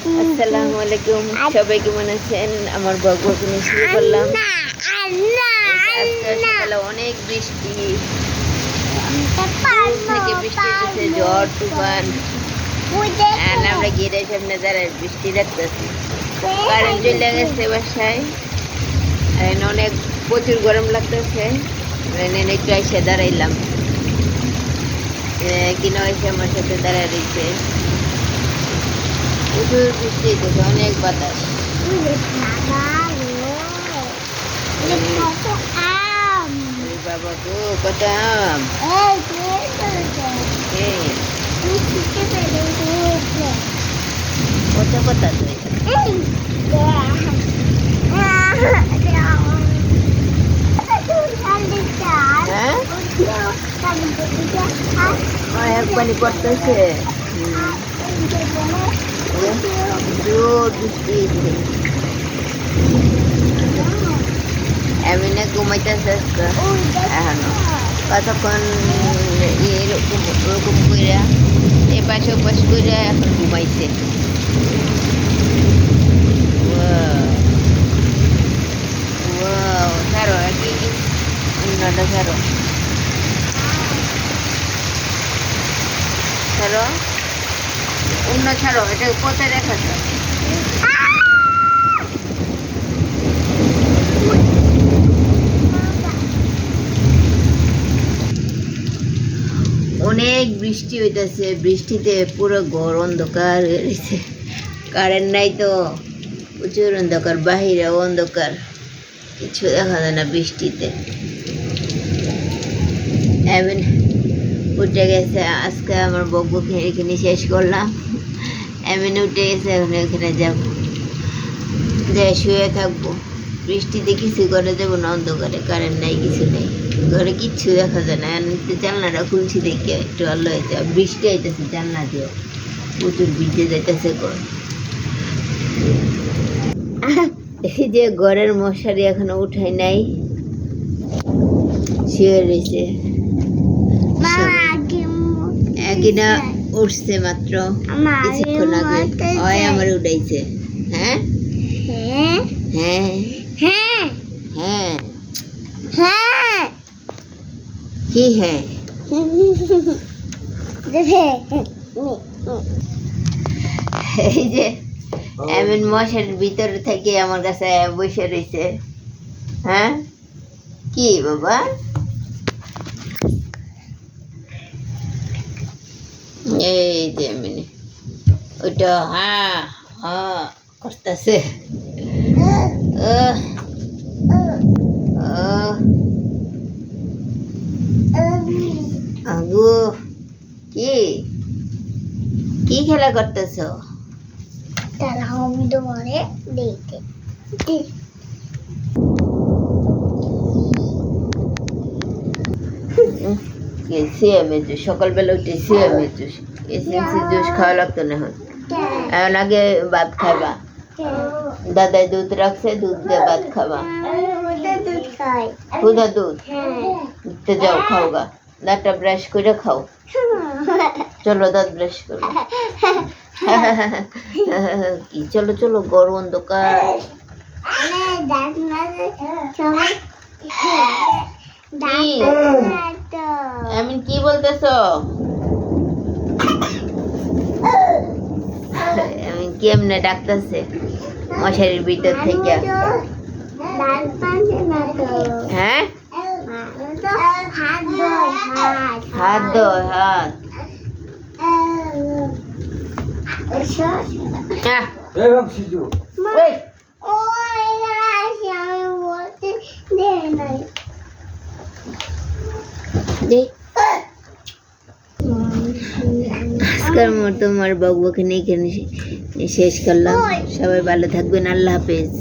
আসসালামু আলাইকুম, সবাই কেমন আছেন? আমার বকবক নিয়ে শুরু করলাম। আজকে সকালে অনেক বৃষ্টি, দূর থেকে বৃষ্টি হচ্ছে, ঝড় তুফান। আমরা গেটের সামনে দাঁড়ায় বৃষ্টি দেখতেছি। কারেন্ট চলে গেছে বাসায়, অনেক প্রচুর গরম লাগতেছে। একটু এসে দাঁড়াইলাম, কিনা এসে আমার সাথে দাঁড়ায় রয়েছে। প্রচুর বৃষ্টি হইতেছে, অনেক বাতাস। বাবা গো, কত আম! কত কথা তো অনেক পানি করতেছে, জোর বৃষ্টি। আমি না ঘুমাইতেছে এখনো, কতক্ষণ এরকম ওরকম করে এপাশ ওপাশ করে এখন ঘুমাইছে। ছাড়ো কি অন্যটা ছাড়ো, ছাড়ো অন্য ছাড়ো, এটা কোথায় দেখাচ্ছ? অনেক বৃষ্টি হইতেছে, বৃষ্টিতে পুরো ঘর অন্ধকার হয়ে গেছে। কারেন্ট নাই তো, প্রচুর অন্ধকার, বাহিরে অন্ধকার, কিছু দেখা যায় না বৃষ্টিতে। এমন উঠে গেছে। আজকে আমার বকবক এখানে শেষ করলাম। এমন উঠে গেছে, এখন এখানে যাবো, যে শুয়ে থাকবো। বৃষ্টিতে কিছু করে যাবো না, অন্ধকারে, কারেন্ট নাই, কিছু নেই, ঘরে কিচ্ছু দেখা যায় না। জানলাটা খুলছি দেখে একটু আলো হয়েছে, বৃষ্টি আইতেছে জানলা দিয়ে, প্রচুর ভিজে যাইতেছে ঘর। এই যে ঘরের মশারি এখনো উঠাই নাই, শুয়ে রয়েছে। একদিনা উঠছে মাত্র কিছুক্ষণ আগে, হয় আমার উঠাইছে। হ্যাঁ হ্যাঁ হ্যাঁ হ্যাঁ, কি হ্যাঁ? এই যে এমন মশার ভিতর থেকে আমার কাছে বসে রয়েছে। হ্যাঁ, কি বাবা? এই যে এমনি ওইটা হ্যাঁ হ্যাঁ করতেছে। আগু, কি কি খেলা করতেছ? সকালবেলা উঠে সিএমের জুস, এসএনসি জুস খাওয়া লাগতো না। এখন আগে ভাত খাবা, দাদাই দুধ রাখছে, দুধ দিয়ে ভাত খাবা। খুদা দুধ তো যাও, খাও গা, দাঁতটা ব্রাশ করে খাও। চলো দাঁত ব্রাশ করো। কি চলো চলো, গরম অন্ধকার। আমি কি বলতেছ? আমি কেমনে ডাকতেছে মশারির ভিতর থেকে। হ্যাঁ, হাত দো, হাত। আজকের মতো আমার বকবক এখানে শেষ করলাম। সবাই ভালো থাকবেন, আল্লাহ হাফেজ।